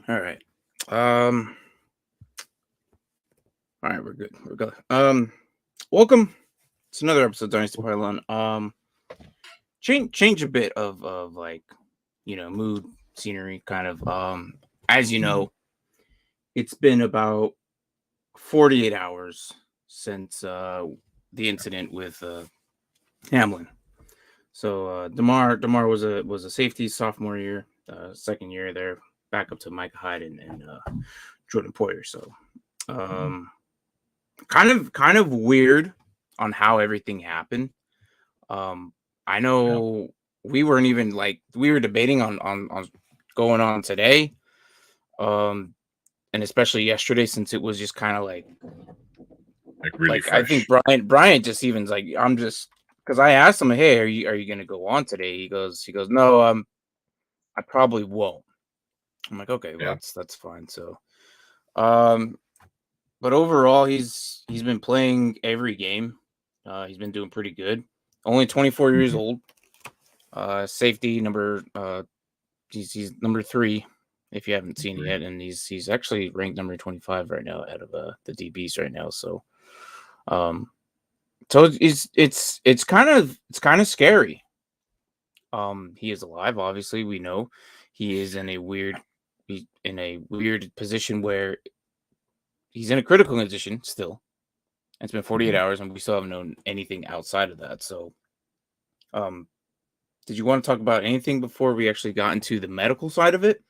All right. All right, we're good. We're good. Welcome. It's another episode of Dynasty Pylon. Change a bit of like, mood, scenery, kind of. As you know, it's been about 48 hours since the incident with Hamlin. So Damar was a safety sophomore year, second year there, back up to Micah Hyde and Jordan Poyer. So um kind of weird on how everything happened. Um, I Yeah. know we weren't even like we were debating on going on today, um, and especially yesterday since it was just kind of Like really I think fresh. Brian just even's like I'm just because I asked him, hey, are you gonna go on today? He goes no, I probably won't. I'm like, okay, well Yeah. that's fine. So um, but overall he's been playing every game. He's been doing pretty good. Only 24 years Mhm. old. Safety number he's number 3 if you haven't seen it Agree. yet, and he's actually ranked number 25 right now out of the DBs right now. Um, so it's kind of scary. He is alive, obviously. We know he is in a weird position where he's in a critical condition still. It's been 48 Mhm. hours, and we still haven't known anything outside of that. So, um, did you want to talk about anything before we actually got into the medical side of it?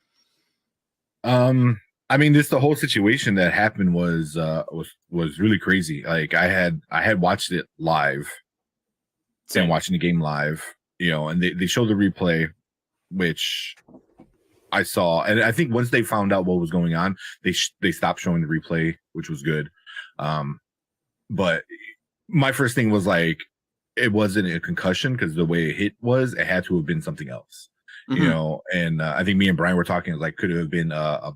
Um, I mean, this the whole situation that happened was really crazy. Like I had watched it live and Same. watching the game live, and they showed the replay, which I saw, and I think once they found out what was going on, they stopped showing the replay, which was good. Um, but my first thing was like, it wasn't a concussion because the way it hit was, it had to have been something else, Hmm. And I think me and Brian were talking like, could it have been a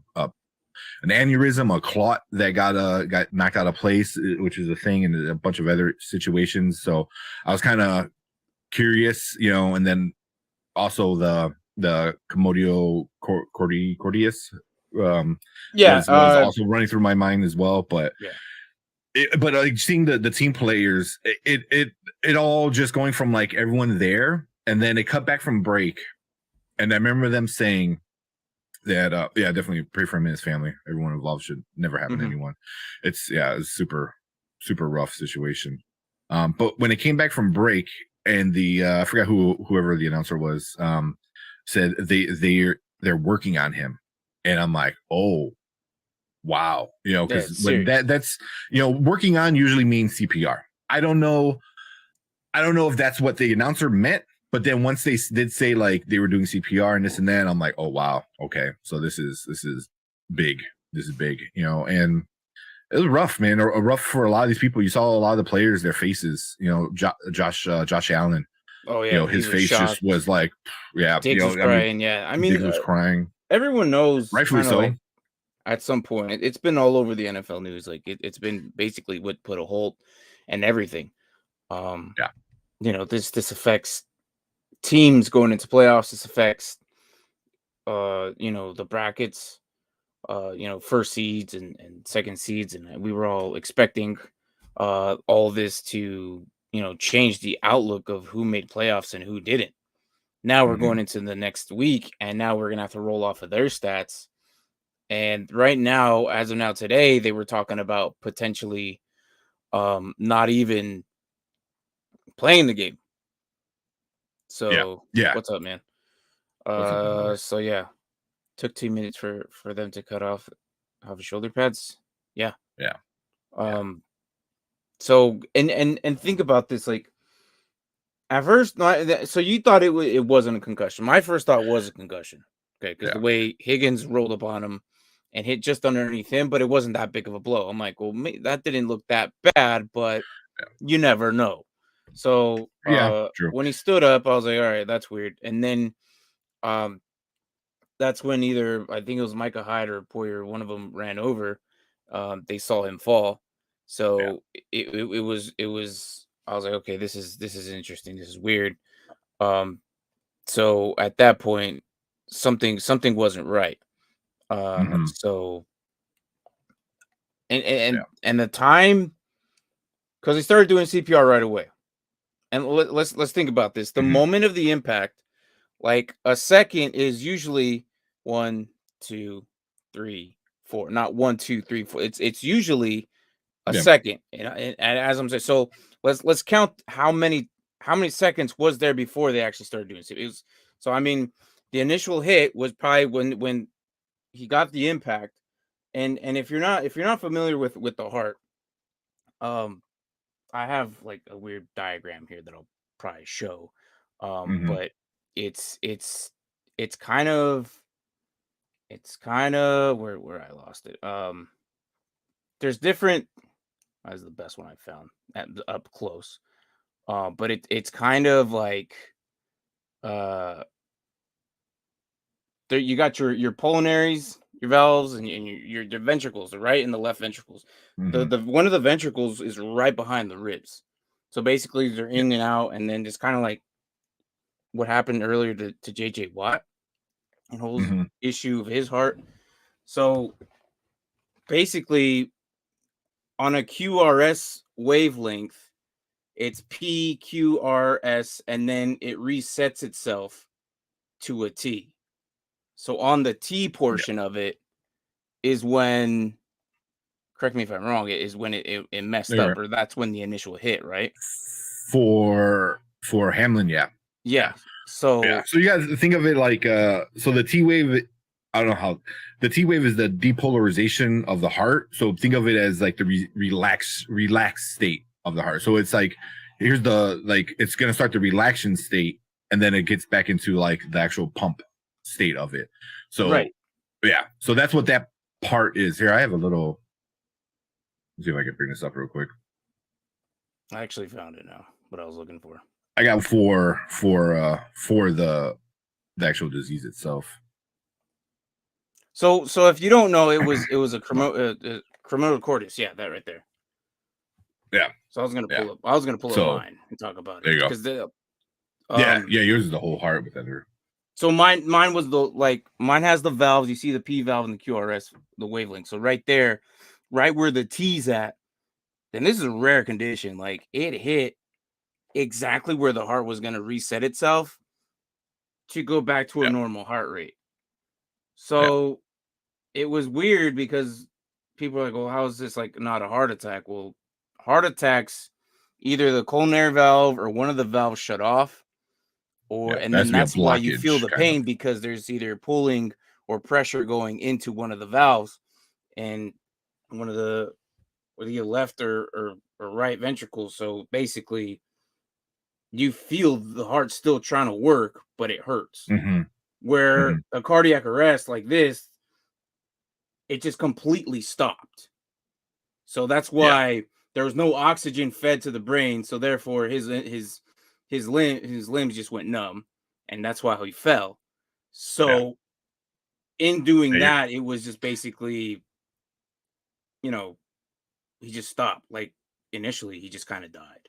an aneurysm, a clot that got knocked out of place, which is a thing, and a bunch of other situations. So I was kind of curious, and then also the commodio cordius Yeah. was also running through my mind as well, but Yeah. like seeing the team players, it all just going from like everyone there, and then it cut back from break, and I remember them saying that yeah, definitely pray for him and his family. Everyone involved should never happen to Hmm. anyone. It's super rough situation. But when it came back from break, and the I forgot whoever the announcer was, said they're working on him, and I'm like, oh wow, Yeah. because It's when serious. that's working on usually means CPR. I don't know if that's what the announcer meant, but then once they did say like they were doing CPR and this and that, I'm like, oh wow, okay, so this is big. This is big, and it was rough, man. Rough for a lot of these people. You saw a lot of the players, their faces. Josh Allen. Oh yeah, he His was face just shocked. was like, yeah. Diggs was I mean, crying. Yeah, I mean, Diggs was crying, everyone knows rightfully kind of so. like at some point it's been all over the NFL news. Like it's been basically what put a halt and everything. Um, Yeah, this affects teams going into playoffs. This affects the brackets. First seeds and second seeds, and we were all expecting all this to change the outlook of who made playoffs and who didn't. Now we're hmm going into the next week, and now we're gonna have to roll off of their stats. And right now, as of now today, they were talking about potentially not even playing the game. yeah, So yeah. what's up, man? What's up, Damars? So yeah, took 2 minutes for them to cut off his shoulder pads. Yeah. Yeah, yeah. Um. So and think about this, like at first, so you thought it wasn't a concussion. My first thought was a concussion. Okay, because the Yeah. way Higgins rolled up on him and hit just underneath him, but it wasn't that big of a blow. I'm like, well, that didn't look that bad, but you never know. So Yeah, true. when he stood up, I was like, all right, that's weird. And then um, that's when either I think it was Micah Hyde or Poyer, one of them ran over. They saw him fall, Yeah. so it was. I was like, okay, this is interesting. This is weird. Um, so at that point, something wasn't right. Mhm. So Yeah. and the time, because he started doing CPR right away. And let's think about this. The Mhm. moment of the impact, like a second is usually 1, 2, 3, 4, not 1, 2, 3, 4. It's usually a Yeah. second. And as I'm saying, so let's count how many seconds was there before they actually started doing it. It was, so I mean, the initial hit was probably when he got the impact. And if you're not familiar with the heart, um I have like a weird diagram here that I'll probably show. Mhm. But it's it's kind of where I lost it. There's different. That's the best one I found up close. But it's kind of like uh there you got your pulmonaries, your valves, and your ventricles, the right and the left ventricles. The Mhm. the one of the ventricles is right behind the ribs. So basically they're Yeah. in and out, and then just kind of like what happened earlier to JJ Watt and whole Mhm. issue of his heart. So basically on a QRS wavelength, it's PQRS, and then it resets itself to a T. So on the T Yeah. portion of it is when, correct me if I'm wrong, it is when it messed You're up, right. or that's when the initial hit, right? For Hamlin, yeah. Yeah. Yeah. Yeah. So So you guys think of it like so the T wave, I don't know how the T wave is the depolarization of the heart. So think of it as like the relaxed state of the heart. So it's like here's the like it's gonna start the relaxation state and then it gets back into like the actual pump state of it. So right. yeah, so that's what that part is. Here, I have a little. Let's see if I can bring this up real quick. I actually found it now. What I was looking for. I got for the actual disease itself. So if you don't know, it was a criminal cordis. Yeah, that right there. Yeah, So yeah. I was gonna pull up So mine and talk about there it you go. because the Yeah, um yeah. Yours is the whole heart with under. so mine was the like mine has the valves. You see the P valve and the QRS, the wavelength. So right there, right where the T's at, then this is a rare condition. Like it hit exactly where the heart was gonna reset itself to go back to a Yeah, normal heart rate. yeah, So it was weird because people are like, well, how is this like not a heart attack? Well, heart attacks, either the coronary valve or one of the valves shut off, or yeah. and There has then to be a that's why you feel blockage, the kind of. pain because there's either pulling or pressure going into one of the valves, and one of the whether you left or right ventricles. So basically, you feel the heart still trying to work, but it hurts. Mm-hmm. Mm-hmm. Where a cardiac arrest like this, it just completely stopped. So that's Yeah, why there was no oxygen fed to the brain. So therefore, his limbs just went numb, and that's why he fell. yeah. So in doing Yeah, that, it was just basically, you know, he just stopped. Like initially, he just kind of died.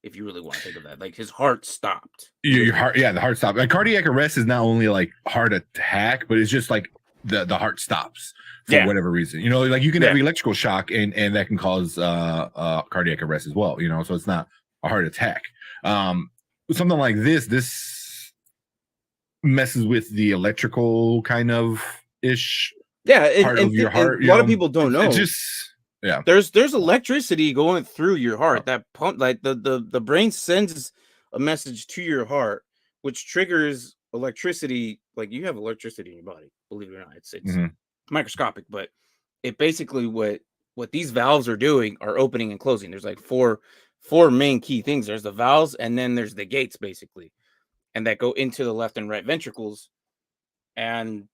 If you really want to think of that, like his heart stopped, your literally. heart. Yeah, the heart stop. Like cardiac arrest is not only like heart attack, but it's just like the heart stops for Yeah, whatever reason. You know, like you can have yeah, electrical shock and that can cause cardiac arrest as well. You know, so it's not a heart attack. Um, something like this messes with the electrical kind of ish yeah. part of your And heart. a You lot of know, people don't it's know just yeah. there's electricity going through your Oh, heart that pump, like the brain sends a message to your heart, which triggers electricity. Like you have electricity in your body, believe it or not. It's mhm. microscopic, but it basically what these valves are doing are opening and closing. There's like four main key things. There's the valves, and then there's the gates basically, and that go into the left and right ventricles. And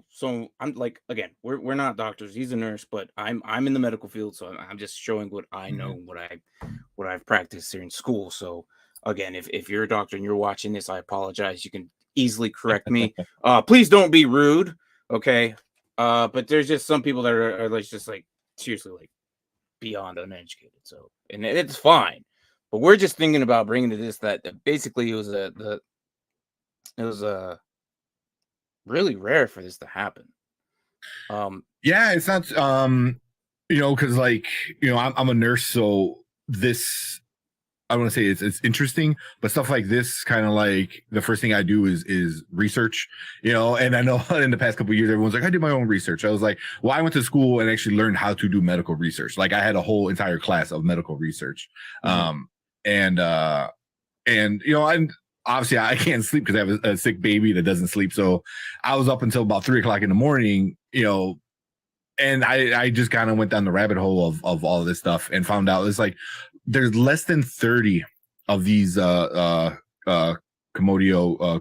so I'm like, again, we're not doctors. He's a nurse, but I'm in the medical field, so I'm just showing what I know, Mhm. what I've practiced here in school. So again, if you're a doctor and you're watching this, I apologize. You can easily correct me. Please don't be rude, okay? But there's just some people that are like just like seriously like beyond uneducated. So and it's fine, but we're just thinking about bringing to this that basically it was it was really rare for this to happen. Yeah, it's not because like I'm a nurse, so this I want to say it's interesting, but stuff like this kind of like the first thing I do is research, and I know in the past couple of years everyone's like I did my own research. I was like, well, I went to school and actually learned how to do medical research. Like I had a whole entire class of medical research. And and obviously I can't sleep because I have a sick baby that doesn't sleep, so I was up until about 3 o'clock in the morning, and I just kind of went down the rabbit hole of all of this stuff and found out it's like there's less than 30 of these commodio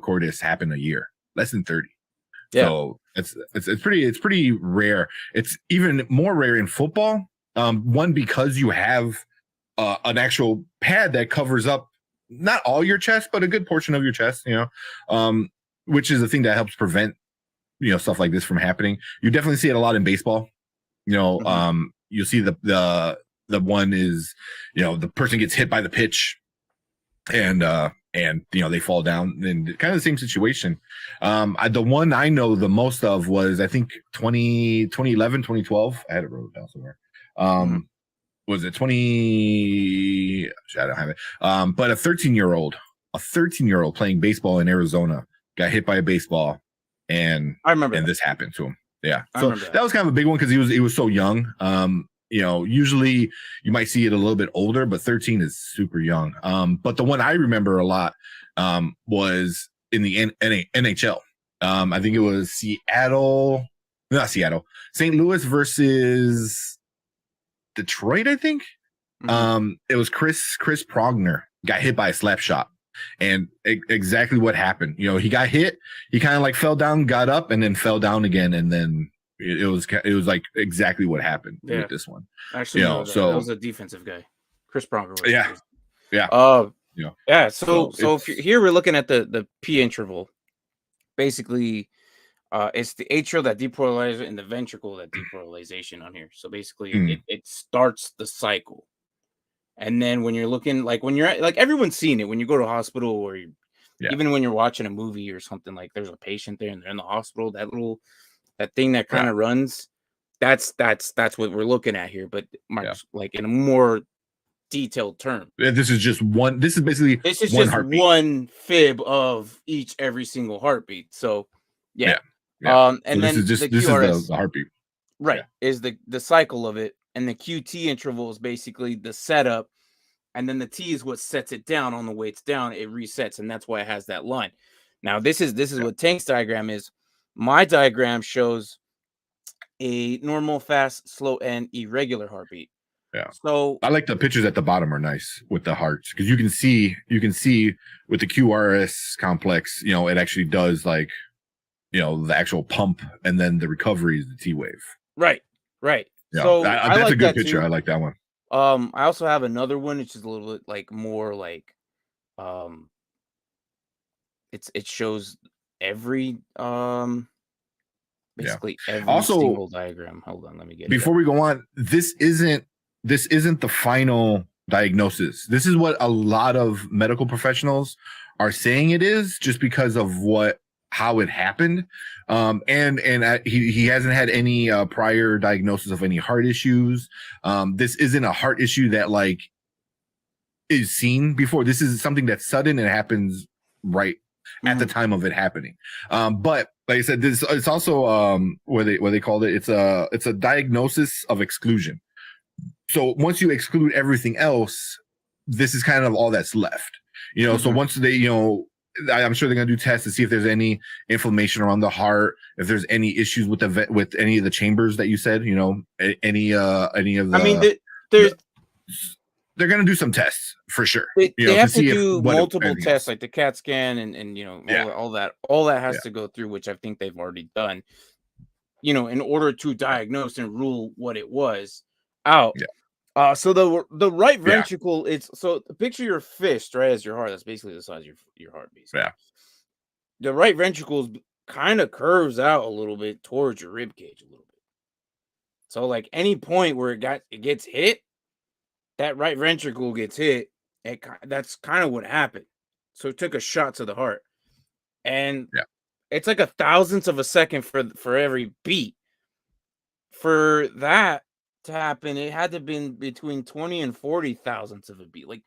cordis happen a year. Less than 30. Yeah. So it's pretty rare. It's even more rare in football. One, because you have an actual pad that covers up not all your chest, but a good portion of your chest, which is the thing that helps prevent stuff like this from happening. You definitely see it a lot in baseball. You'll see the one is the person gets hit by the pitch and they fall down, and kind of the same situation. The one I know the most of was I think 2011 2012. I had it wrote down somewhere. Was it 20? I don't have it. But a 13-year-old playing baseball in Arizona got hit by a baseball, and I remember this happened to him. Yeah, so that was kind of a big one because he was so young. Usually you might see it a little bit older, but 13 is super young. But the one I remember a lot was in the NHL. I think it was St. Louis versus Detroit, I think. It was Chris Progner got hit by a slap shot, and exactly what happened. He got hit, he kind of like fell down, got up, and then fell down again, and then it was like exactly what happened with this one. Actually, so that was a defensive guy, Chris Progner. So here we're looking at the P interval. Basically, it's the atrial that depolarizes and the ventricle that depolarization on here. So basically, it starts the cycle. And then when you're looking, like when you're at, like everyone's seen it when you go to a hospital, or even when you're watching a movie or something, like there's a patient there and they're in the hospital, that thing that kind of runs, that's what we're looking at here. But like in a more detailed term, this is just one. This is basically one fib of every single heartbeat. So and so then this is the heartbeat, is the cycle of it, and the QT interval is basically the setup, and then the T is what sets it down. On the way it's down, it resets, and that's why it has that line. Now this is what Tank's diagram is. My diagram shows a normal, fast, slow, and irregular heartbeat. Yeah. So I like the pictures at the bottom are nice with the hearts, because you can see with the QRS complex, it actually does like, the actual pump, and then the recovery is the T wave. Right. Yeah. So that's like a good picture. Too. I like that one. I also have another one, which is a little bit like more like, it shows every basically every single diagram. Hold on, let me get before we go on. This isn't the final diagnosis. This is what a lot of medical professionals are saying it is, just because of how it happened. He hasn't had any prior diagnosis of any heart issues. This isn't a heart issue that like is seen before. This is something that's sudden and happens right at the time of it happening. But like I said, it's also what they called it. It's a diagnosis of exclusion. So once you exclude everything else, this is kind of all that's left. So once they, I'm sure they're gonna do tests to see if there's any inflammation around the heart, if there's any issues with with any of the chambers that you said, any of the. I mean, they're gonna do some tests for sure. They have to do multiple tests, like the CAT scan and all that has to go through, which I think they've already done. In order to diagnose and rule what it was out. So the right ventricle, picture your fist right as your heart. That's basically the size of your heart, basically. Yeah. The right ventricle kind of curves out a little bit towards your rib cage a little bit. So like any point where it gets hit, that right ventricle gets hit. That's kind of what happened. So it took a shot to the heart, and it's like a thousandth of a second for every beat. for that to happen, it had to have been between 20 and 40 thousandths of a beat. Like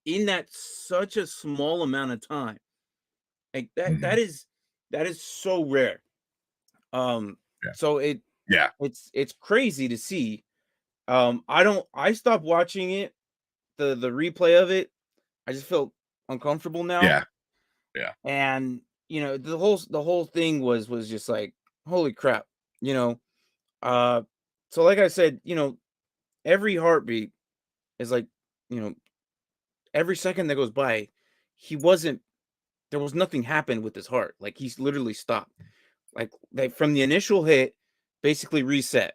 in that such a small amount of time. Like Mhm. that is so rare. Yeah. So Yeah. it's crazy to see. I stopped watching it, the replay of it. I just felt uncomfortable now. Yeah. Yeah. And the whole thing was just like, holy crap, you know. Uh so like I said, every heartbeat is like, you know, every second that goes by, he wasn't there was nothing happened with his heart. Like he's literally stopped. Like they from the initial hit, basically reset.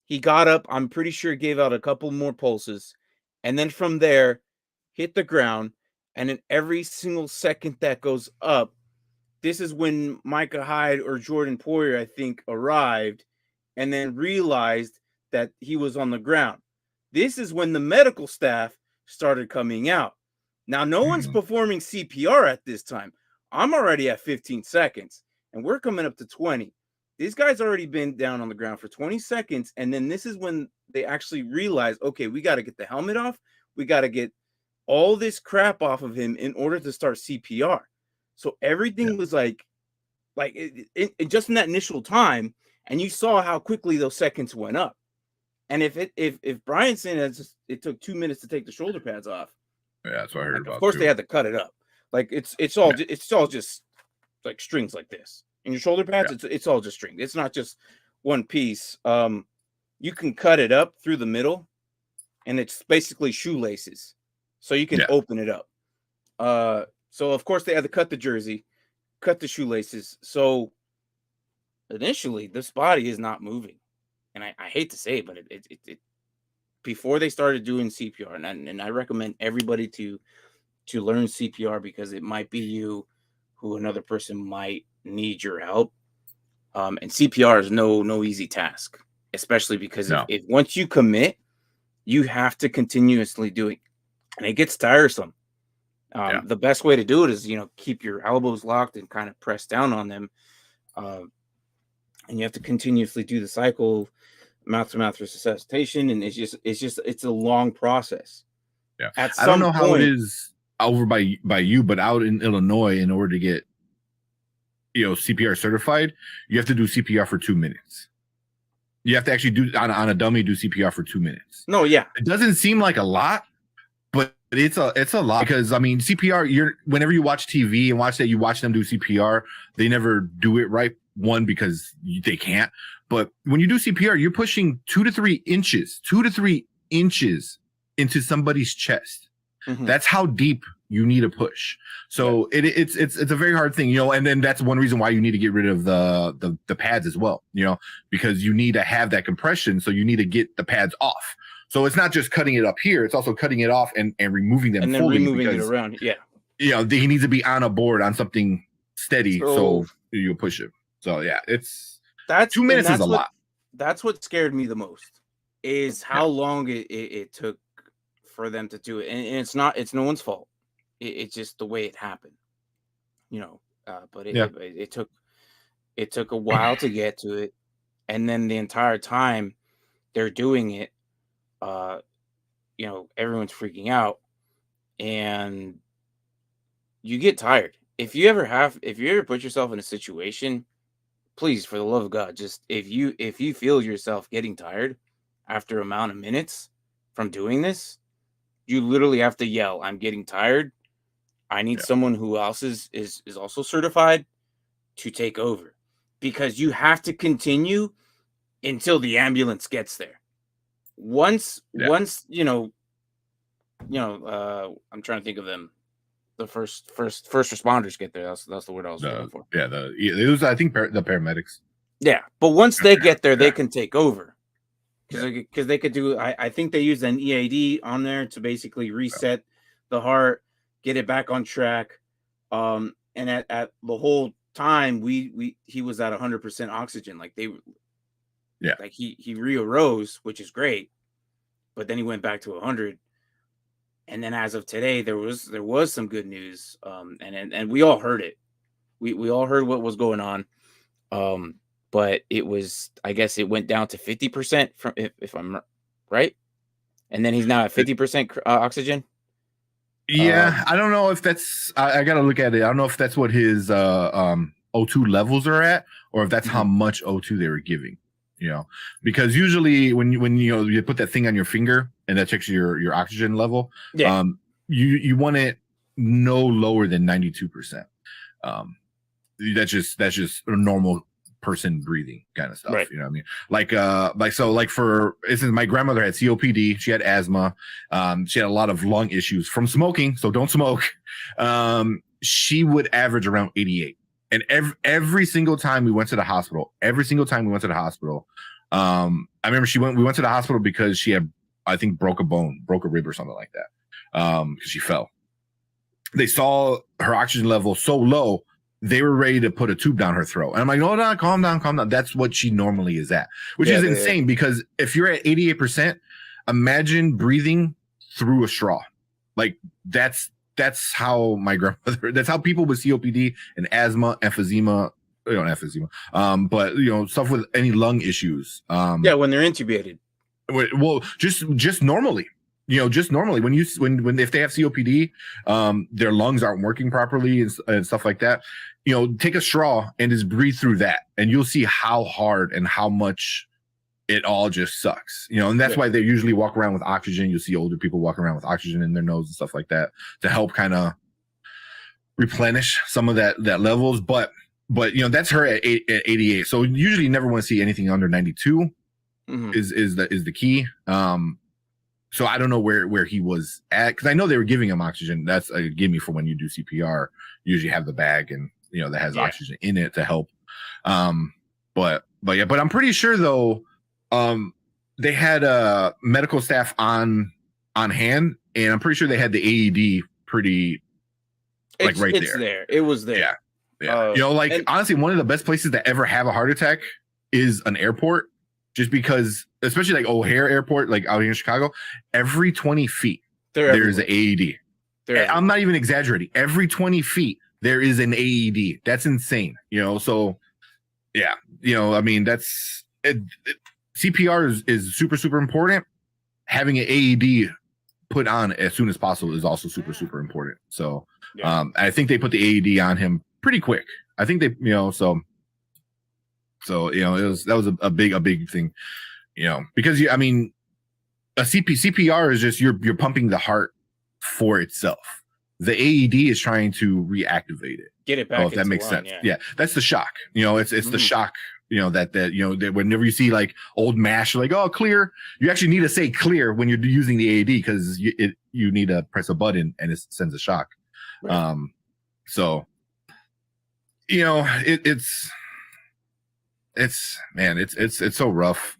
He got up, I'm pretty sure gave out a couple more pulses, and then from there, hit the ground, and in every single second that goes up, this is when Micah Hyde or Jordan Poyer, I think, arrived and then realized that he was on the ground. This is when the medical staff started coming out. Now, no one's Mhm. performing CPR at this time. I'm already at 15 seconds, and we're coming up to 20. These guys already been down on the ground for 20 seconds, and then this is when they actually realize, okay, we got to get the helmet off. We got to get all this crap off of him in order to start CPR. So Yeah. everything was like it just in that initial time, and you saw how quickly those seconds went up. And if Brian said it took 2 minutes to take the shoulder pads off, Yeah. That's what I heard like of about course they too. had to cut it up. Like Yeah. it's all just like strings like this. And your shoulder pads, Yeah. it's all just string. It's not just one piece. You can cut it up through the middle, and it's basically shoelaces, so you can Yeah. open it up. So of course they had to cut the jersey, cut the shoelaces. So initially, this body is not moving, and I hate to say it, but it before they started doing CPR, and I recommend everybody to learn CPR because it might be you who another person might need your help. And CPR is no easy task, especially because if, No. if once you commit, you have to continuously do it, and it gets tiresome. Yeah. The best way to do it is keep your elbows locked and kind of press down on them, uh, and you have to continuously do the cycle, mouth to mouth resuscitation, and it's a long process. Yeah. At I don't some know how it point, is over by you, but out in Illinois, in order to get CPR certified, you have to do CPR for 2 minutes. You have to actually do on a dummy do CPR for 2 minutes. no, yeah, It doesn't seem like a lot, but it's a lot because I mean CPR. Whenever you watch TV and you watch them do CPR, they never do it right. One because they can't. But when you do CPR, you're pushing 2 to 3 inches into somebody's chest. hmm That's how deep you need to push. yeah, So it's a very hard thing, and then that's one reason why you need to get rid of the pads as well, because you need to have that compression. So you need to get the pads off. So it's not just cutting it up here; it's also cutting it off and removing them and then fully removing it because around, yeah. he needs to be on a board on something steady So so you push it. So yeah, it's that's two and minutes is a that's what lot. that's what scared me the most is Yeah, how long it took for them to do it, and it's no one's fault. It's just the way it happened, you know. But yeah, it took a while to get to it, and then the entire time they're doing it, uh, everyone's freaking out, and you get tired. If you ever put yourself in a situation, please, for the love of God, just if you feel yourself getting tired after amount of minutes from doing this, you literally have to yell, "I'm getting tired. I need yeah, someone who else is also certified to take over." Because you have to continue until the ambulance gets there. yeah. Once, I'm trying to think of them. The first responders get there. That's the word I was looking for. It was I think the paramedics. Yeah, but once they get there, they Yeah, can take over. yeah, Because they could do, I think they used an EAD on there to basically yeah, reset the heart, get it back on track. And at the whole time he was at 100% oxygen. yeah. Like he rearose, which is great, but then he went back to 100. And then as of today, there was some good news. And we all heard it. We all heard what was going on. Um, but it was, I guess it went down to 50% from if I'm right, and then he's now at 50% oxygen. Yeah, I don't know if that's. I got to look at it. I don't know if that's what his O2 levels are at, or if that's how much O2 they were giving. Because usually when you put that thing on your finger and that checks your oxygen level, you want it no lower than 92%. That's just a normal person breathing kind of stuff. Right. You know what I mean? Like for instance, my grandmother had COPD, she had asthma, she had a lot of lung issues from smoking, so don't smoke. She would average around 88. And every single time we went to the hospital, I remember we went to the hospital because she had, I think, broke a rib or something like that. Because she fell. They saw her oxygen level so low, they were ready to put a tube down her throat. And I'm like, no, calm down. That's what she normally is at, which is insane because if you're at 88%, imagine breathing through a straw. Like that's how my grandmother, that's how people with COPD and asthma, emphysema, but stuff with any lung issues. When they're intubated. Well, just normally. Just normally when if they have COPD, their lungs aren't working properly and stuff like that. Take a straw and just breathe through that, and you'll see how hard and how much it all just sucks. And that's why they usually walk around with oxygen. You'll see older people walking around with oxygen in their nose and stuff like that to help kind of replenish some of that levels. But that's her at 88. So usually you never want to see anything under 92. Is the key. So I don't know where he was at, because I know they were giving him oxygen. That's a gimme for when you do CPR. You usually have the bag and that has oxygen in it to help. But I'm pretty sure though, they had medical staff on hand, and I'm pretty sure they had the AED pretty right there. It was there. Yeah. Honestly, one of the best places to ever have a heart attack is an airport. Just because, especially like O'Hare Airport, like out here in Chicago, every 20 feet, there's an AED. I'm not even exaggerating. Every 20 feet, there is an AED. That's insane. So yeah, I mean, that's CPR is super, super important. Having an AED put on as soon as possible is also super, super important. So I think they put the AED on him pretty quick. I think they, So that was a big thing, because a CPR is just you're pumping the heart for itself. The AED is trying to reactivate it, get it back. If that makes sense. Yeah, that's the shock. It's the shock. That whenever you see like old MASH, like clear, you actually need to say clear when you're using the AED, because you need to press a button and it sends a shock. Right. So it's so rough.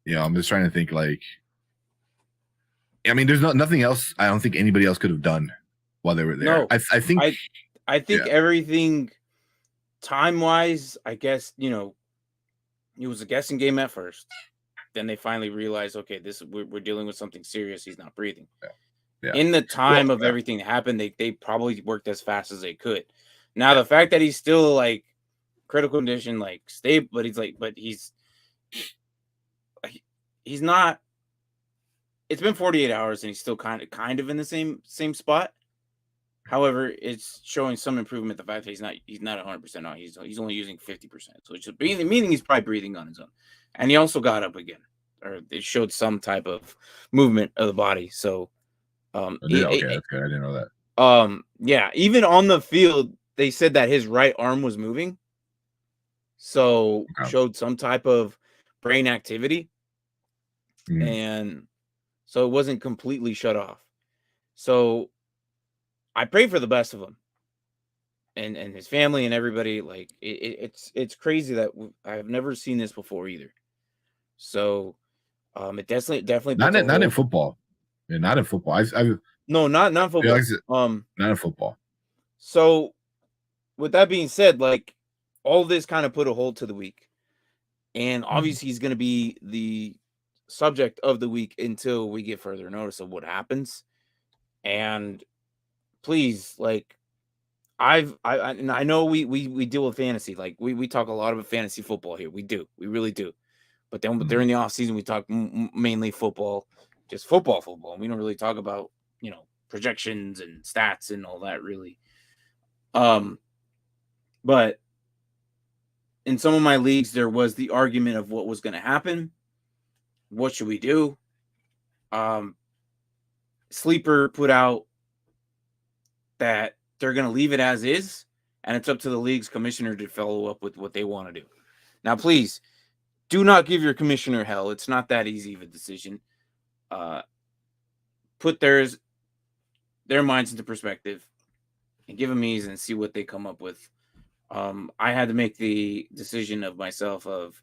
I'm just trying to think, there's nothing else I don't think anybody else could have done while they were there. No, I think everything time wise, I guess, it was a guessing game at first. Then they finally realized, okay, we're dealing with something serious. He's not breathing. Yeah. In the time of everything that happened, they probably worked as fast as they could. Now the fact that he's still like critical condition, like stable, but he's not. It's been 48 hours and he's still kind of in the same spot. However, it's showing some improvement. The fact that he's not 100% on. He's only using 50%. So it's just meaning he's probably breathing on his own. And he also got up again, or it showed some type of movement of the body. So that's good. I didn't know that. Even on the field, they said that his right arm was moving. So showed some type of brain activity. And so it wasn't completely shut off. So I pray for the best of him and his family and everybody. Like it's crazy that I've never seen this before either. So it definitely not in football. Yeah, not in football. Not football. Not in football. So with that being said, like all this kind of put a hold to the week, and obviously he's going to be the subject of the week until we get further notice of what happens. And please, like, I know we deal with fantasy. Like we talk a lot about fantasy football here. We really do. But then during the off season, we talk mainly football, just football. And we don't really talk about, projections and stats and all that really. But in some of my leagues, there was the argument of what was going to happen. What should we do? Sleeper put out that they're going to leave it as is, and it's up to the league's commissioner to follow up with what they want to do. Now, please do not give your commissioner hell. It's not that easy of a decision. Put their minds into perspective and give them ease and see what they come up with. I had to make the decision of myself of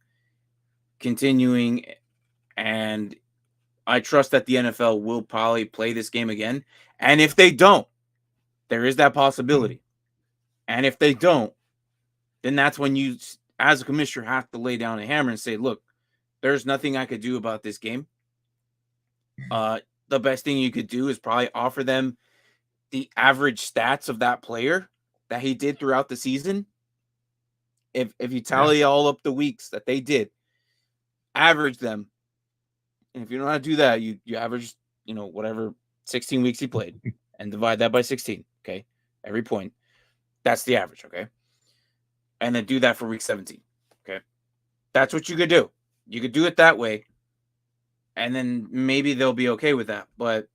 continuing, and I trust that the NFL will probably play this game again. And if they don't, there is that possibility. And if they don't, then that's when you, as a commissioner, have to lay down a hammer and say, look, there's nothing I could do about this game. The best thing you could do is probably offer them the average stats of that player that he did throughout the season. If you tally all up the weeks that they did, average them. And if you know how to do that, you average, whatever 16 weeks he played and divide that by 16. Okay. Every point. That's the average. Okay. And then do that for week 17. Okay. That's what you could do. You could do it that way. And then maybe they'll be okay with that. But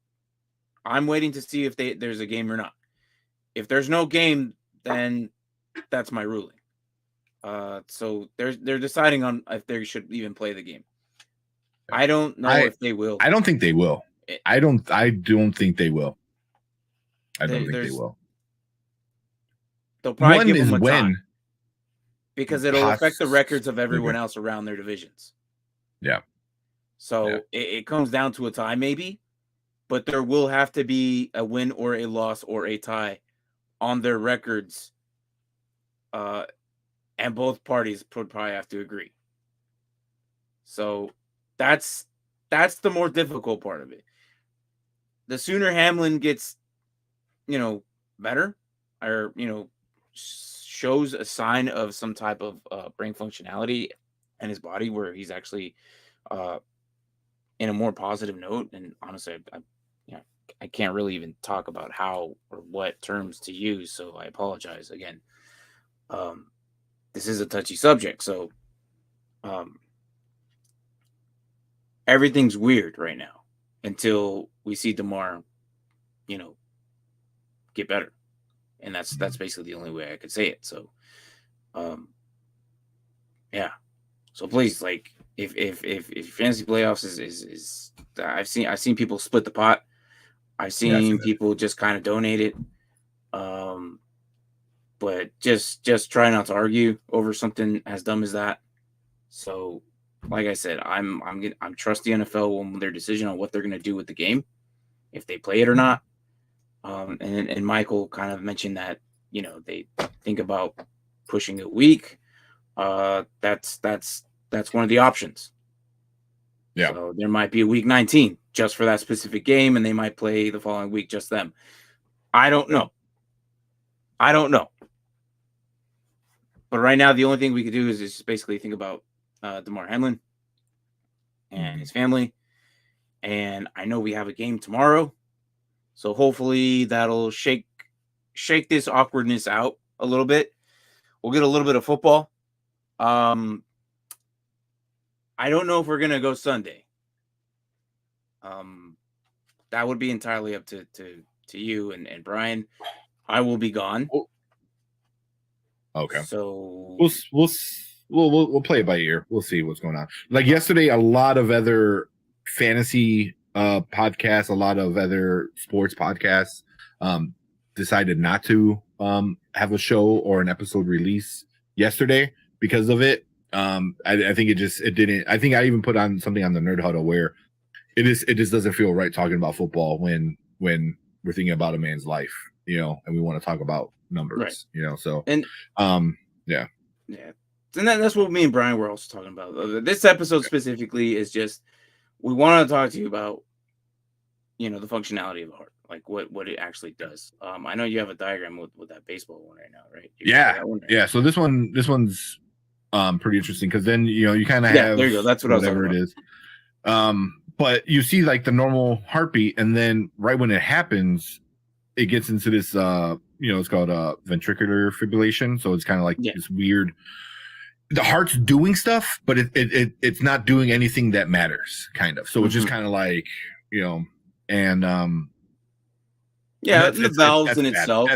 I'm waiting to see if there's a game or not. If there's no game, then that's my ruling. So they're deciding on if they should even play the game. I don't know if they will. I don't think they will. I don't think they will. I don't think they will. They'll probably give them a time because it'll affect the records of everyone else around their divisions. Yeah. So it comes down to a tie, maybe, but there will have to be a win or a loss or a tie on their records. And both parties would probably have to agree. So that's the more difficult part of it. The sooner Hamlin gets, better or, shows a sign of some type of brain functionality in his body where he's actually in a more positive note. And honestly, I can't really even talk about how or what terms to use. So I apologize again. This is a touchy subject. So everything's weird right now until we see Damar, get better. And that's basically the only way I could say it. So, yeah. So please, like, if fantasy playoffs is I've seen people split the pot. I've seen people just kind of donate it. But just try not to argue over something as dumb as that. So, like I said, I'm trust the NFL on their decision on what they're going to do with the game, if they play it or not. And Michael kind of mentioned that they think about pushing a week. That's one of the options. Yeah. So there might be a week 19 just for that specific game, and they might play the following week just them. I don't know. But right now, the only thing we could do is just basically think about Damar Hamlin and his family. And I know we have a game tomorrow, so hopefully that'll shake this awkwardness out a little bit. We'll get a little bit of football. I don't know if we're gonna go Sunday. That would be entirely up to you and Brian. I will be gone. Okay. So we'll play it by ear. We'll see what's going on. Like yesterday, a lot of other fantasy podcasts, a lot of other sports podcasts decided not to have a show or an episode release yesterday because of it. I think it didn't. I think I even put on something on the Nerd Huddle where it just doesn't feel right talking about football when we're thinking about a man's life, and we want to talk about numbers, right. So and yeah. And that's what me and Brian were also talking about. This episode specifically is just we want to talk to you about the functionality of the heart. like what it actually does. I know you have a diagram with that baseball one right now, right? You can show Yeah, that one. Right? yeah. So this one's pretty interesting because then you kind of Yeah, have there you go. That's what I was talking whatever it about. is. But you see like the normal heartbeat, and then right when it happens, it gets into this it's called ventricular fibrillation. So it's kind of like Yeah. this weird, the heart's doing stuff, but it's not doing anything that matters, kind of. So it's just kind of like, and Yeah, and the valves that's in bad. itself.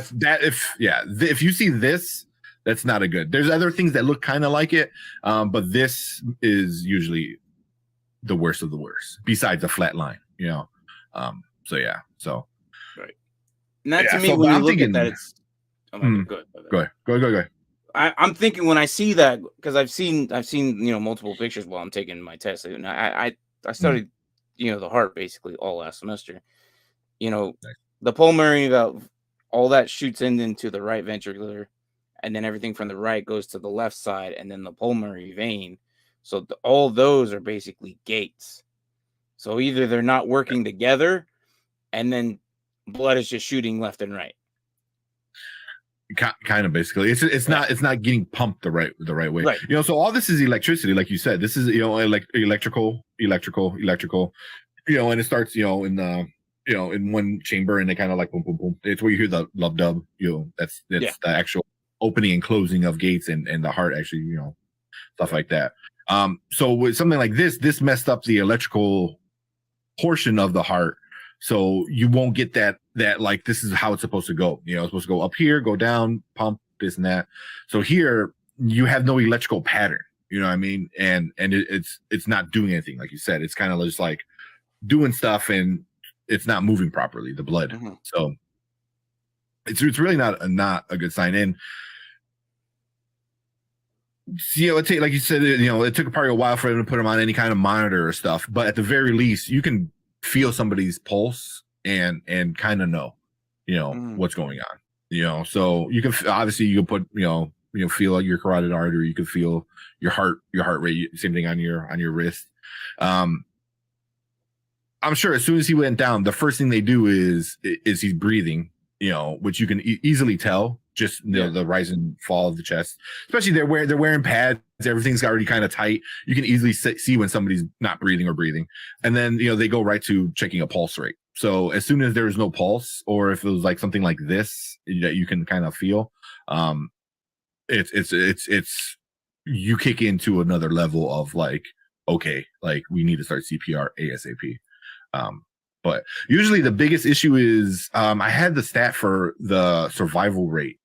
If you see this, that's not a good. There's other things that look kind of like it, but this is usually the worst of the worst, besides a flat line, so yeah, so Right. And that to yeah, me, so when but you I'm look at thinking, that, it's oh my god, good. go ahead. I'm thinking when I see that, because I've seen multiple pictures while I'm taking my test, and I studied the heart basically all last semester. Nice. The pulmonary valve, all that shoots into the right ventricular, and then everything from the right goes to the left side, and then the pulmonary vein. So all those are basically gates. So either they're not working together, and then blood is just shooting left and right. Kind of basically, it's not getting pumped the right way, Right. so all this is electricity, like you said. This is electrical, and it starts in the in one chamber, and they kind of like boom boom boom. It's where you hear the love dub. That's Yeah. the actual opening and closing of gates, and the heart actually, stuff like that. So with something like this messed up the electrical portion of the heart, so you won't get that like, this is how it's supposed to go. It's supposed to go up here, go down, pump this and that. So here you have no electrical pattern, you know what I mean? And it's not doing anything, like you said. It's kind of just like doing stuff, and it's not moving properly, the blood. Mm-hmm. So it's really not a good sign. And like you said, it took probably a while for them to put them on any kind of monitor or stuff, but at the very least you can feel somebody's pulse and kind of know what's going on. So you can obviously, you can put feel your carotid artery, you can feel your heart rate, same thing on your wrist. I'm sure as soon as he went down, the first thing they do is he's breathing, which you can easily tell, just the rise and fall of the chest. Especially they're wearing pads, everything's already kind of tight. You can easily see when somebody's not breathing or breathing. And then they go right to checking a pulse rate. So as soon as there's no pulse, or if it was like something like this that you can kind of feel, it's you kick into another level of like, okay, like we need to start CPR ASAP. But usually the biggest issue is, I had the stat for the survival rate.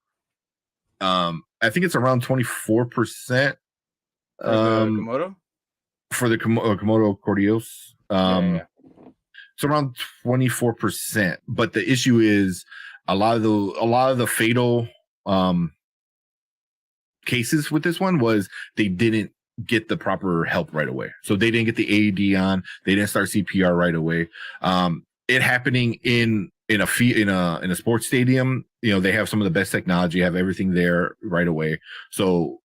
I think it's around 24%. For the Komodo? For the Komodo Cordios. Yeah. It's around 24%. But the issue is a lot of the fatal cases with this one was they didn't get the proper help right away. So they didn't get the AED on. They didn't start CPR right away. It happening in a sports stadium, they have some of the best technology, have everything there right away. So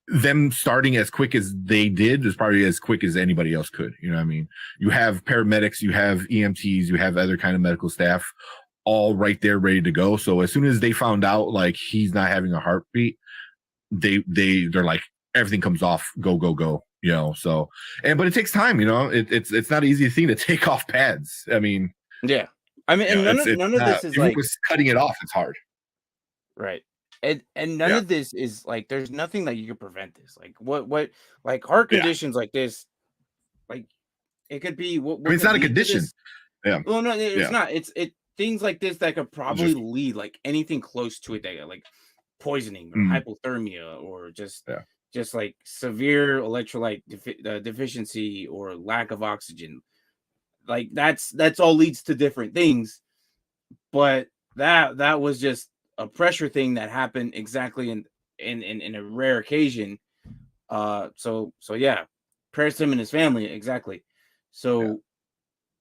them starting as quick as they did is probably as quick as anybody else could. You know what I mean? You have paramedics, you have EMTs, you have other kind of medical staff all right there ready to go. So as soon as they found out like he's not having a heartbeat, they're like, everything comes off, go. So, but it takes time, it's not an easy thing to take off pads. I mean, yeah. I mean, and none of this is even like with cutting it off, it's hard. right. And none of this is like, there's nothing that you can prevent this. Like what like heart conditions like this, like it could be what I mean, it's could not a lead to condition. this. Yeah. Well, no, it's Yeah. not. It's things like this that could probably Just lead, like anything close to it, that like poisoning or hypothermia, or just like severe electrolyte deficiency or lack of oxygen. Like that's all leads to different things. But that was just a pressure thing that happened exactly in a rare occasion. So yeah, prayers to him and his family, exactly. So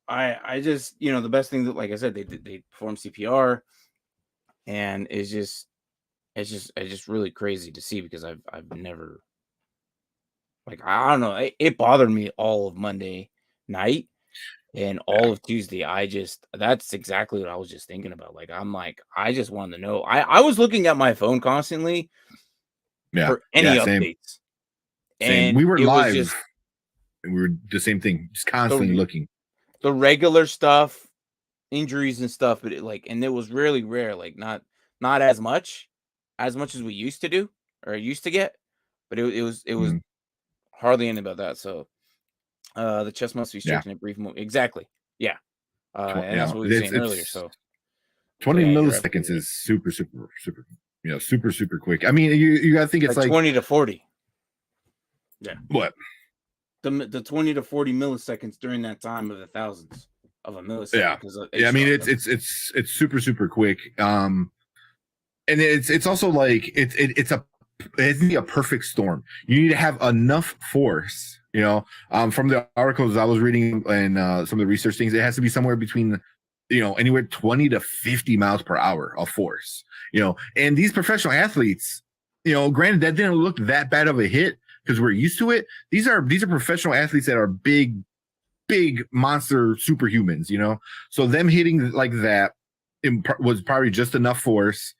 I just, the best thing that, like I said, they perform CPR, and it's just really crazy to see, because I've never, like, I don't know, it bothered me all of Monday night, And all of Tuesday, that's exactly what I was just thinking about. Like, I'm like, I just wanted to know. I was looking at my phone constantly Yeah. for any Yeah. Same. updates. Same. And We were it was live just and we were the same thing, just constantly the looking. the regular stuff, injuries and stuff, but it was really rare, like not as much as we used to do or used to get, but it was Mhm. hardly anything about that. So the chest must be Yeah. stricken at brief moment. Exactly. Yeah. And that's what we were saying earlier. It's So 20 yeah, you're milliseconds absolutely right. is super, super, super, super, super quick. I mean, you gotta think it's Like like 20 to 40. Yeah. what? The 20 to 40 milliseconds during that time of the thousands of a millisecond Yeah. because Yeah. I mean, it's super, super quick. And it's also like it has to be a perfect storm. You need to have enough force, from the articles I was reading and some of the research things, it has to be somewhere between, anywhere 20 to 50 miles per hour of force, and these professional athletes, granted that didn't look that bad of a hit because we're used to it. These are professional athletes that are big monster superhumans, so them hitting like that was probably just enough force,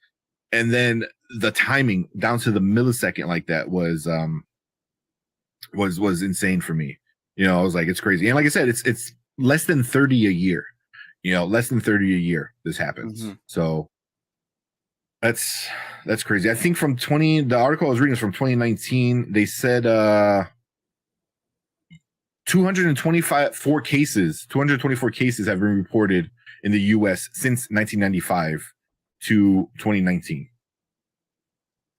and then the timing down to the millisecond like that was insane for me. I was like, it's crazy. And like I said, it's less than 30 a year. Less than 30 a year this happens. Mm-hmm. So that's crazy. I think the article I was reading is from 2019. They said 224 cases have been reported in the US since 1995 to 2019.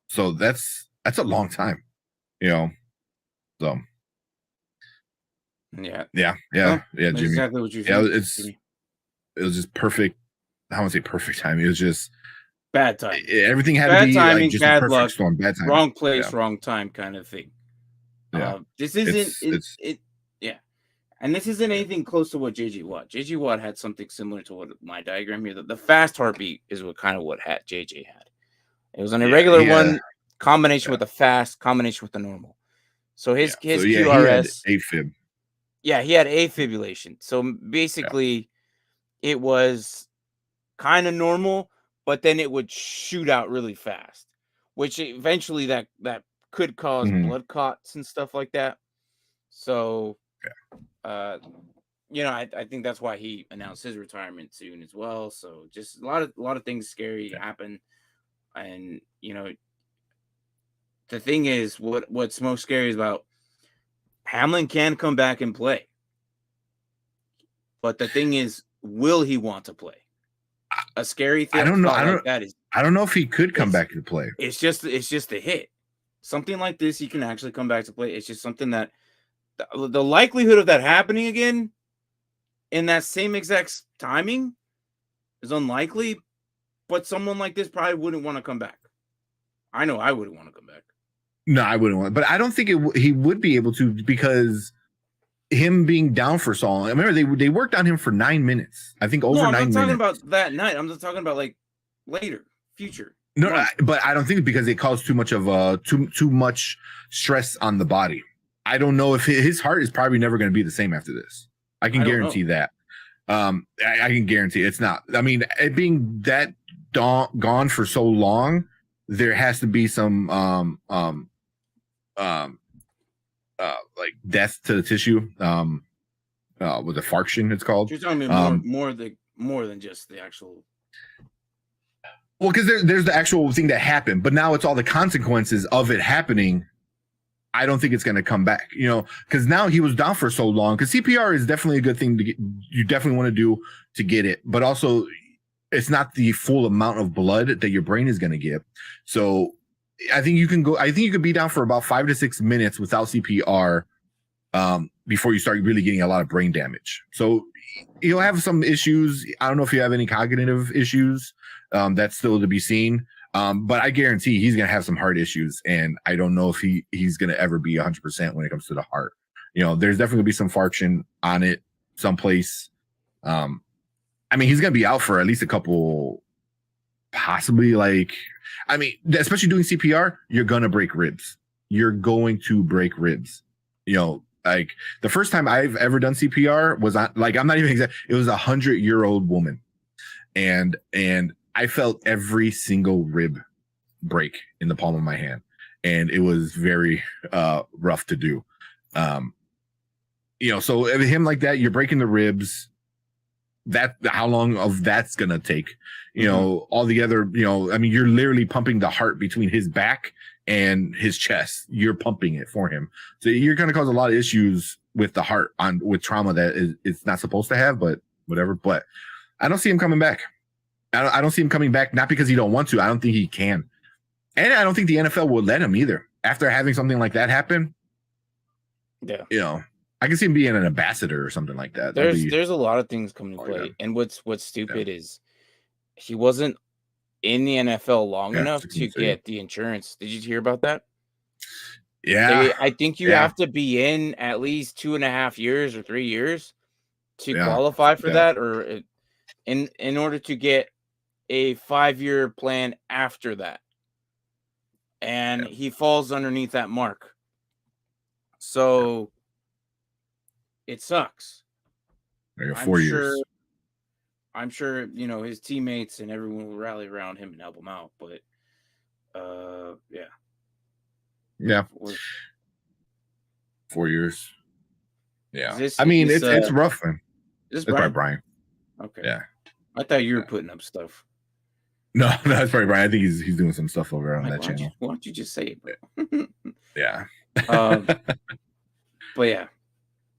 So that's a long time, So Yeah. yeah, Oh, that's Jimmy. exactly what you're Yeah, saying, Jimmy. it was just perfect. I don't want to say perfect timing. It was just Bad timing. everything had to Bad be like timing, just a bad perfect luck, storm. Bad timing. wrong place, Yeah, wrong time kind of thing. yeah. This isn't It's it yeah. And this isn't anything close to what JJ Watt. JJ Watt had something similar to what my diagram here. The fast heartbeat is what JJ had. It was an irregular yeah, one, combination yeah, with a fast, combination with the normal. So yeah. So his yeah, he had QRS, AFib. yeah, he had afibrillation. So Yeah. basically, it was kind of normal, but then it would shoot out really fast, which eventually that could cause Mhm. blood clots and stuff like that. So, uh, I think that's why he announced his retirement soon as well. So just a lot of things scary Yeah. happen, and the thing is, what's most scary is about Hamlin can come back and play, but the thing is, will he want to play? A scary I don't know. thought like that is I don't know if he could come it's back to play. it's just a hit. Something like this, he can actually come back to play. It's just something that the likelihood of that happening again in that same exact timing is unlikely. But someone like this probably wouldn't want to come back. I know I wouldn't want to come back. No, I wouldn't want. But I don't think he would be able to because him being down for so long. I remember they worked on him for 9 minutes. I think No, over I'm not nine talking minutes. about that night. I'm just talking about like later, future No, month. but I don't think because it caused too much of too much stress on the body. I don't know if his heart is probably never going to be the same after this. I can I don't guarantee know. that. I can guarantee it's not. I mean, it being that gone for so long, there has to be some like death to the tissue. With a farction, it's called. You're telling me Um, more than just the actual. well, because there's the actual thing that happened, but now it's all the consequences of it happening. I don't think it's going to come back, because now he was down for so long. Because CPR is definitely a good thing to get. You definitely want to do to get it, but also it's not the full amount of blood that your brain is going to get. So I think you can go. I think you could be down for about 5 to 6 minutes without CPR before you start really getting a lot of brain damage. So you'll have some issues. I don't know if you have any cognitive issues. That's still to be seen. But I guarantee he's going to have some heart issues. And I don't know if he's going to ever be 100% when it comes to the heart. There's definitely going to be some farction on it someplace. I mean, he's going to be out for at least a couple, possibly especially doing CPR, you're going to break ribs. You're going to break ribs. Like the first time I've ever done CPR was on, like, I'm not even exact. It was 100-year-old woman, and I felt every single rib break in the palm of my hand, and it was very rough to do. So him like that, you're breaking the ribs. That how long of that's gonna take? All the other, I mean, you're literally pumping the heart between his back and his chest. You're pumping it for him, so you're gonna cause a lot of issues with the heart with trauma that it's not supposed to have, but whatever. But I don't see him coming back. I don't see him coming back, not because he don't want to. I don't think he can, and I don't think the NFL will let him either. After having something like that happen, I can see him being an ambassador or something like that. There's a lot of things coming to play, and what's stupid is he wasn't in the NFL long enough to get the insurance. Did you hear about that? Yeah, I think you have to be in at least 2.5 years or 3 years to qualify for that, or in order to get a 5-year plan after that. And he falls underneath that mark, so it sucks. There you go, 4 years. I'm sure his teammates and everyone will rally around him and help him out, but yeah, 4 years. Yeah, it's rough, man. This probably Brian. Okay. Yeah, I thought you were putting up stuff. No, that's probably Brian. I think he's doing some stuff over on that channel. Why don't you just say it, bro? Yeah. But yeah.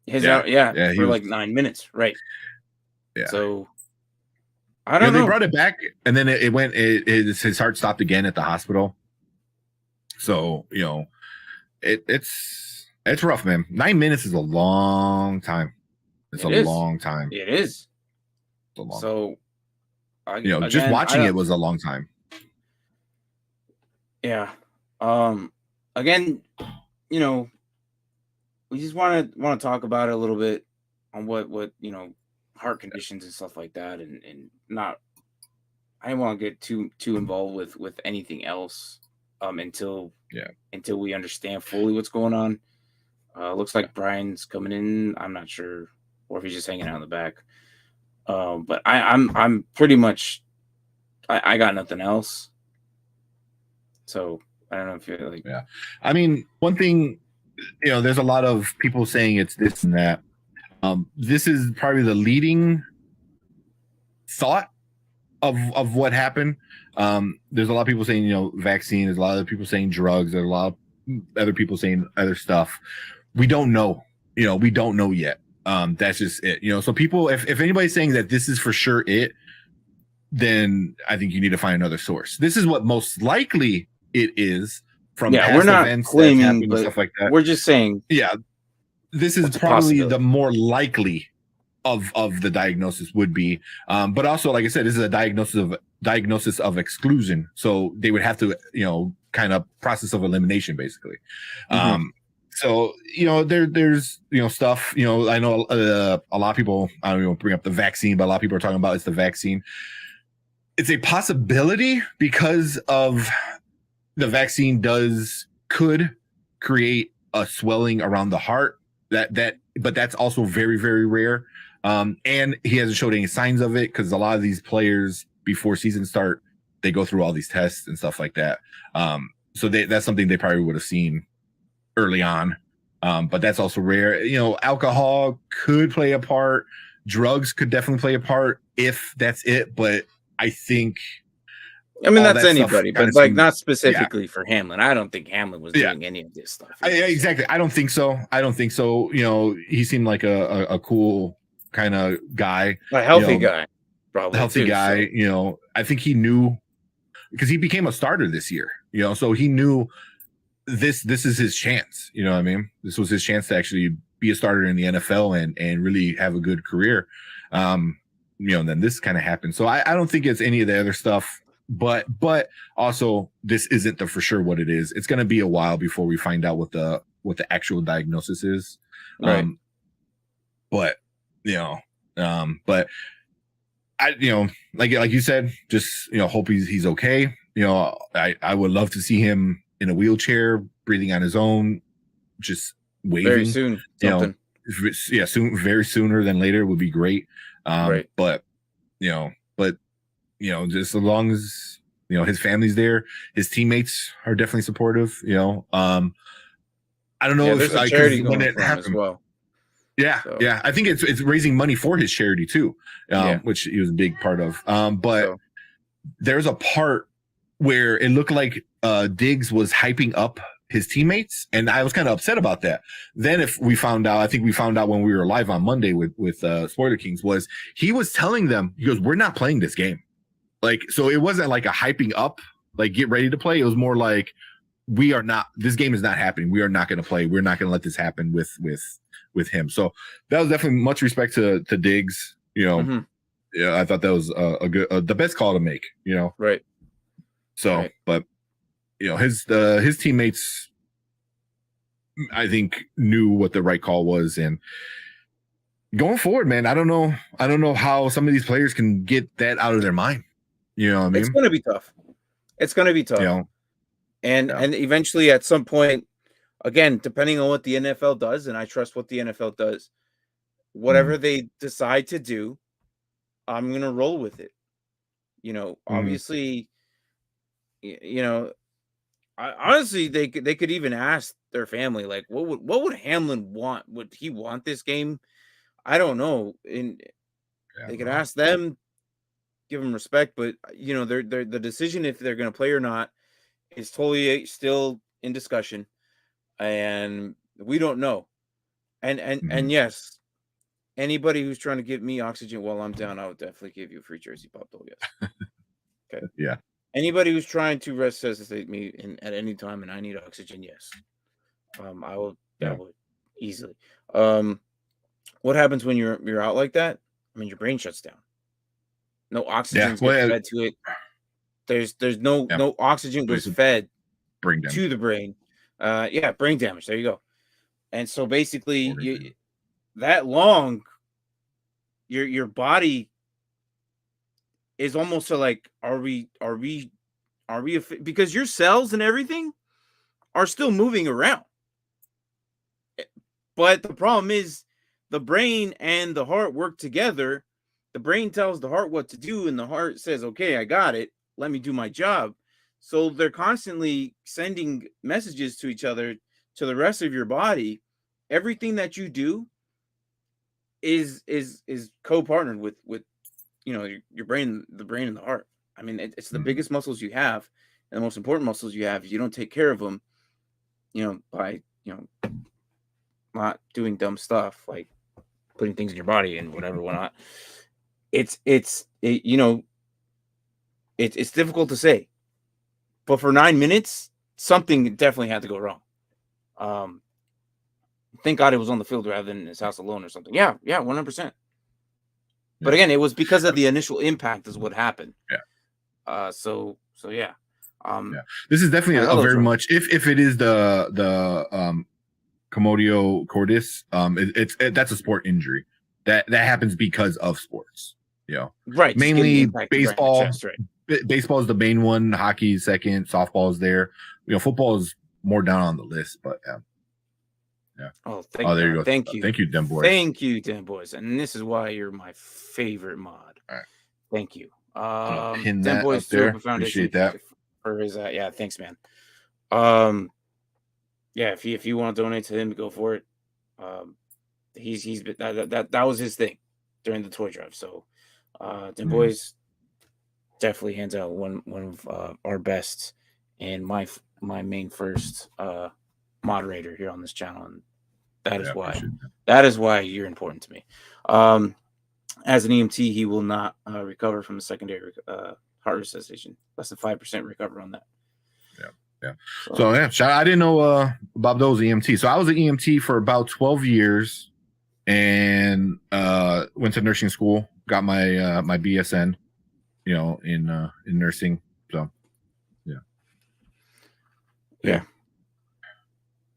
For like 9 minutes, right? Yeah. So I don't know. They brought it back, and then it went. His heart stopped again at the hospital. So it's rough, man. 9 minutes is a long time. It's a long time. It is. It's a long time. Just watching it was a long time. Yeah. Again, we just want to talk about it a little bit on what heart conditions and stuff like that, and not. I don't want to get too involved with anything else until we understand fully what's going on. Looks like Brian's coming in. I'm not sure, or if he's just hanging out in the back. But I'm pretty much. I got nothing else. So I don't know if you're like. Yeah, I mean, one thing. There's a lot of people saying it's this and that. This is probably the leading thought of what happened. There's a lot of people saying, vaccine. There's a lot of other people saying drugs. There's a lot of other people saying other stuff. We don't know. We don't know yet. That's just it. So people, if anybody's saying that this is for sure it, then I think you need to find another source. This is what most likely it is. From past we're not events claiming, but stuff like that. We're just saying, this is probably the more likely of the diagnosis would be. But also, like I said, this is a diagnosis of exclusion. So they would have to, kind of process of elimination, basically. Mm-hmm. So there's stuff. I know a lot of people. I don't even bring up the vaccine, but a lot of people are talking about it's the vaccine. It's a possibility because of. The vaccine could create a swelling around the heart but that's also very, very rare. And he hasn't showed any signs of it because a lot of these players before season start, they go through all these tests and stuff like that. So that's something they probably would have seen early on. But that's also rare. Alcohol could play a part. Drugs could definitely play a part if that's it. But I think. I mean, that's anybody, but like not specifically for Hamlin. I don't think Hamlin was doing any of this stuff. Exactly. I don't think so. He seemed like a cool kind of guy. A healthy guy. Probably. Healthy guy. So. I think he knew because he became a starter this year, so he knew this is his chance. You know what I mean? This was his chance to actually be a starter in the NFL and really have a good career. And then this kind of happened. So I don't think it's any of the other stuff. But also this isn't the for sure what it is. It's going to be a while before we find out what the actual diagnosis is. Right. But I like you said, just hope he's okay. I would love to see him in a wheelchair, breathing on his own, just waiving. Very soon, something. Soon, very sooner than later would be great. Right. But just as long as his family's there, his teammates are definitely supportive. I don't know there's if a charity when going it for him as happened. well. Yeah, So. yeah. I think it's raising money for his charity too, Yeah. which he was a big part of. But So. there's a part where it looked like Diggs was hyping up his teammates, and I was kind of upset about that. Then I think we found out when we were live on Monday with Spoiler Kings, was he was telling them, he goes, we're not playing this game. Like, so it wasn't like a hyping up, like get ready to play. It was more like, this game is not happening. We are not going to play. We're not going to let this happen with him. So that was definitely much respect to Diggs. Mm-hmm. Yeah, I thought that was a good, the best call to make. Right. So, right. But his teammates, I think, knew what the right call was, and going forward, man, I don't know how some of these players can get that out of their mind. You know what I mean? It's going to be tough. It's going to be tough. And eventually, at some point, again, depending on what the NFL does, and I trust what the NFL does, whatever they decide to do, I'm going to roll with it. Obviously, honestly, they could even ask their family, like, what would Hamlin want? Would he want this game? I don't know. And they could ask them, give them respect, but the decision if they're going to play or not is totally still in discussion, and we don't know. And yes, anybody who's trying to give me oxygen while I'm down, I would definitely give you a free jersey pop though. Yes. Okay. Yeah. Anybody who's trying to resuscitate me at any time and I need oxygen, yes. I will easily. What happens when you're out like that? I mean, your brain shuts down. No oxygen gets fed to it. There's no oxygen goes fed to the brain. Brain damage. There you go. And so basically, that long, your body is almost like, are we because your cells and everything are still moving around. But the problem is the brain and the heart work together. The brain tells the heart what to do, and the heart says, okay, I got it. Let me do my job. So they're constantly sending messages to each other, to the rest of your body. Everything that you do is co-partnered with your brain, the brain and the heart. I mean, it's the biggest muscles you have, and the most important muscles you have. If you don't take care of them, by not doing dumb stuff like putting things in your body and whatnot. It's difficult to say, but for 9 minutes, something definitely had to go wrong. Thank God it was on the field rather than in his house alone or something. Yeah, 100%. But again, it was because of the initial impact is what happened. Yeah. So yeah. This is definitely a very much, if it is the commodio cordis, that's a sport injury that happens because of sports. Right. Mainly baseball. Chest, right. Baseball is the main one. Hockey second. Softball is there. Football is more down on the list, but yeah. Oh, there you go. Thank you. Thank you, Den Boys. Thank you, Den Boys. And this is why you're my favorite mod. All right. Thank you. Pin Den Boys there. Appreciate that. For his thanks, man. If you want to donate to him, go for it. He's that was his thing during the toy drive. So Den Boys definitely hands out one of our best and my main first moderator here on this channel, and that is why you're important to me. As an EMT, he will not recover from the secondary heart resuscitation. Less than 5% recover on that. Yeah. So I didn't know about those EMT. So I was an EMT for about 12 years, and went to nursing school. Got my my BSN, in nursing. So yeah.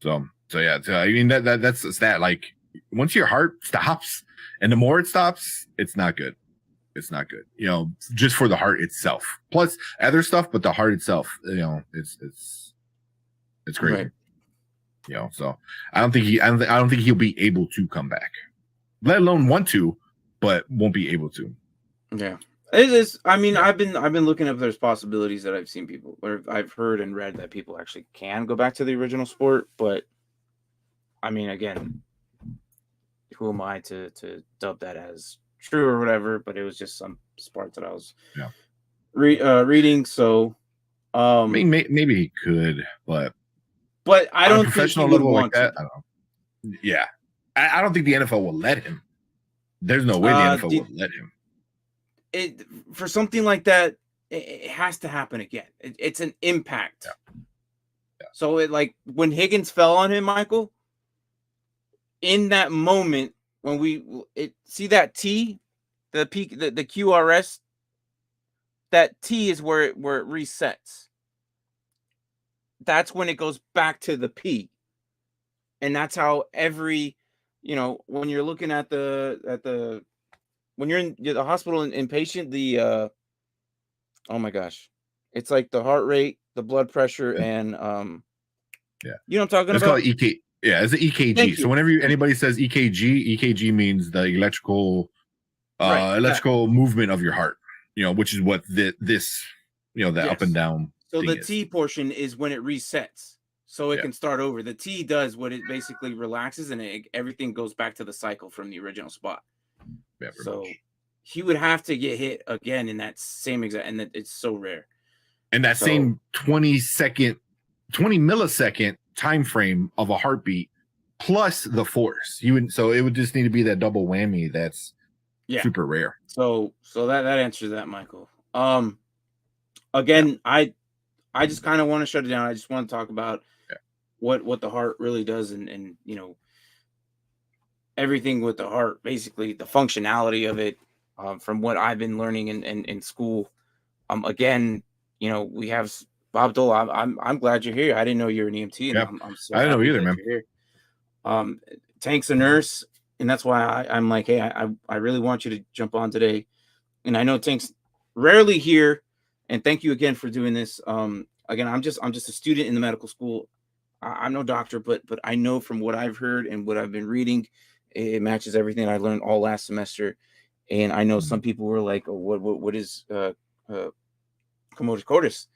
So I mean that's a stat. Like, once your heart stops, and the more it stops, it's not good. It's not good. Just for the heart itself. Plus other stuff, but the heart itself, it's crazy. So I don't think he'll be able to come back, let alone want to, but won't be able to. Yeah. It is. I mean, I've been looking up. There's possibilities that I've seen people, or I've heard and read that people actually can go back to the original sport. But I mean, again, who am I to dub that as true or whatever? But it was just some sport that I was reading. So, I mean, maybe he could, but I don't think he would want to. I don't know. Yeah, I don't think the NFL will let him. There's no way the NFL will let him. It for something like that, it has to happen again. It's an impact. Yeah. So it, like when Higgins fell on him, Michael, in that moment when see that T, the peak, the QRS, that T is where it resets. That's when it goes back to the P. And that's how every, when you're looking at when you're in the hospital and inpatient, oh my gosh, it's like the heart rate, the blood pressure, and you know what I'm talking about? It's called EK. Yeah, it's an EKG. So whenever anybody says EKG means the electrical movement of your heart. Which is what this the up and down. So the T portion is when it resets, so it can start over. The T does what it basically relaxes, and everything goes back to the cycle from the original spot. Yeah, so much. He would have to get hit again in that same exact, and it's so rare. And that same 20 millisecond time frame of a heartbeat plus the force. So it would just need to be that double whammy. That's super rare. So that answers that, Michael. Again, I just kind of want to shut it down. I just want to talk about what the heart really does, and everything with the heart, basically the functionality of it. From what I've been learning in school. Again, we have Bob Dole. I'm glad you're here. I didn't know you're an EMT, and I'm so I didn't know either, man. You're here. Tank's a nurse, and that's why I'm like, hey, I really want you to jump on today. And I know Tank's rarely here, and thank you again for doing this. Again, I'm just a student in the medical school. I'm no doctor, but I know from what I've heard and what I've been reading, it matches everything I learned all last semester. And I know some people were like, oh, what is commotio cordis?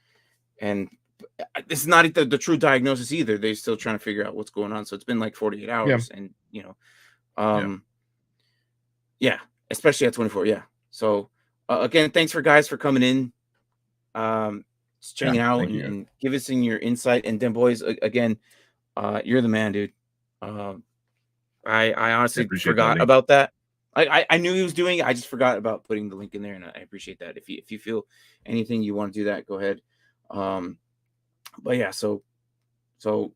And this is not the true diagnosis either. They're still trying to figure out what's going on. So it's been like 48 hours. And, especially at 24. Yeah. So, again, thanks for coming in, just checking out and give us your insight. And then, boys, again, you're the man, dude. I honestly forgot about that. I knew he was doing it. I just forgot about putting the link in there, and I appreciate that. If you feel anything you want to do that, go ahead. But yeah, so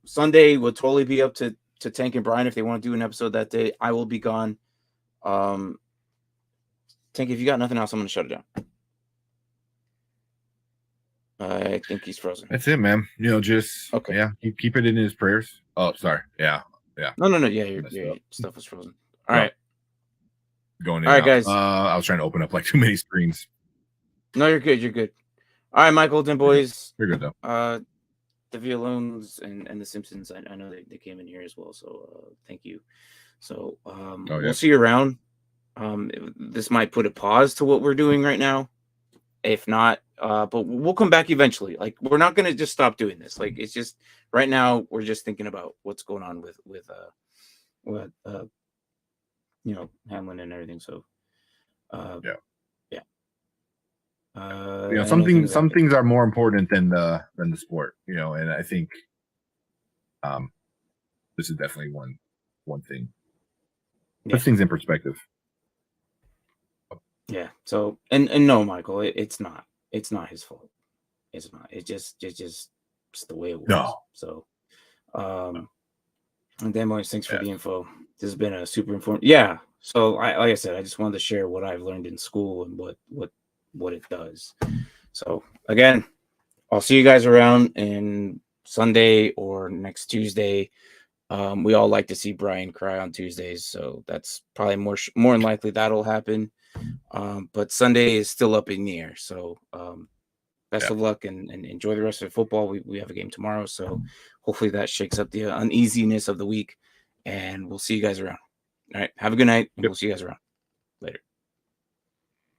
Sunday will totally be up to Tank and Brian if they want to do an episode that day. I will be gone. Tank, if you got nothing else, I'm gonna shut it down. I think he's frozen. That's it, man. Just keep it in his prayers. Oh, sorry. Yeah. No. Yeah, your stuff was frozen. All right. Going in. All right, guys. I was trying to open up like too many screens. No, you're good. All right, Michael, then boys. You're good though. The Violones and the Simpsons. I know they came in here as well. So thank you. So we'll see you around. This might put a pause to what we're doing right now. If not, but we'll come back eventually. Like, we're not gonna just stop doing this. Like, it's just right now we're just thinking about what's going on with Hamlin and everything. So some things are more important than the sport, and I think this is definitely one thing. Puts things in perspective. Yeah. So and no, Michael, it's not his fault. It's not. It's just the way it was. No. So and then boys, thanks for the info. This has been a super informative. Yeah. So like I said, I just wanted to share what I've learned in school and what it does. So again, I'll see you guys around in Sunday or next Tuesday. We all like to see Brian cry on Tuesdays, so that's probably more than likely that'll happen. But Sunday is still up in the air. So best of luck and enjoy the rest of the football. We have a game tomorrow, so hopefully that shakes up the uneasiness of the week, and we'll see you guys around. All right, have a good night, and we'll see you guys around.